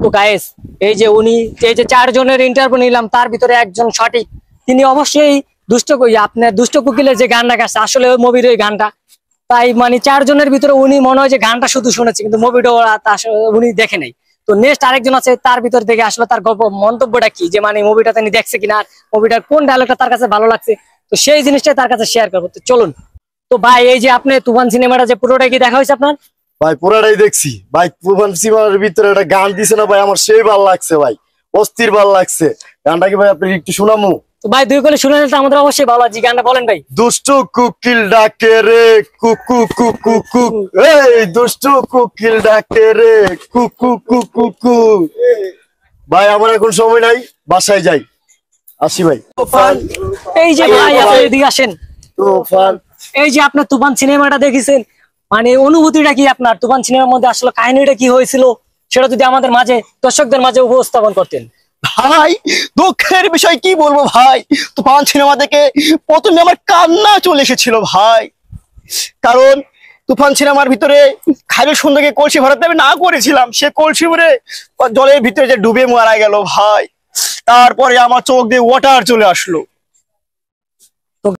তো গাইস, এই যে 4 জনের ইন্টারভিউ নিলাম, তার ভিতরে একজন সঠিক। তিনি অবশ্যই আপনার দুষ্ট কোকিলের যে গানটা গাচ্ছে আসলে ওই মুভির ওই গানটা। তাই মানে 4 জনের ভিতরে উনি মনে হয় যে গানটা শুধু শুনেছে, কিন্তু মুভিটা উনি দেখে নাই। তো নেক্সট আরেকজন আছে, তার ভিতর থেকে আসলে তার গল্প মন্তব্যটা কি, যে মানে মুভিটা তিনি দেখছে কিনা, মুভিটার কোন ডায়লগটা তার কাছে ভালো লাগছে, তো সেই জিনিসটাই তার কাছে শেয়ার করবো। তো চলুন। তো ভাই, এই যে আপনি তুফান সিনেমাটা যে পুরোটা কি দেখা হয়েছে আপনার? ভাই পুরাটাই দেখছি ভাই। তুফান সিনেমার ভিতরে একটা গান দিছে না ভাই, আমার সেই ভালো লাগছে ভাই, অস্থির ভালো লাগছে। গানটা কি ভাই আপনি একটু শোনামু? তো ভাই, 2 করে শুনে নিলে তো আমাদের অবশ্যই ভালো আছে। গানটা বলেন ভাই। দুষ্টু কুকিল ডাকে রে কুকু কুকু কুকু, এই দুষ্টু কুকিল ডাকে রে কুকু কুকু কুকু। ভাই আমার এখন সময় নাই, বাসায় যাই, আসি ভাই। তুফান, এই যে ভাই আপনি এদিকে আসেন। তুফান। এই যে আপনার তুফান সিনেমাটা দেখেছেন, মানে অনুভূতিটা কি আপনার? তুফান সিনেমার মধ্যে আসলে কাহিনীটা কি হয়েছিল সেটা যদি আমাদের মাঝে, দর্শকদের মাঝে উপস্থাপন করতেন। ভাই দুঃখের বিষয় কি বলবো ভাই, তুফান সিনেমা দেখে প্রথমে আমার কান্না চলে এসেছিল ভাই। কারণ তুফান সিনেমার ভিতরে খাইরুল সুন্দরকে কলসি ভরাতে আমি না করেছিলাম, সে কলসি ভরে জলের ভিতরে যে ডুবে মারা গেল ভাই। তারপরে আমার চোখ দিয়ে ওয়াটার চলে আসলো।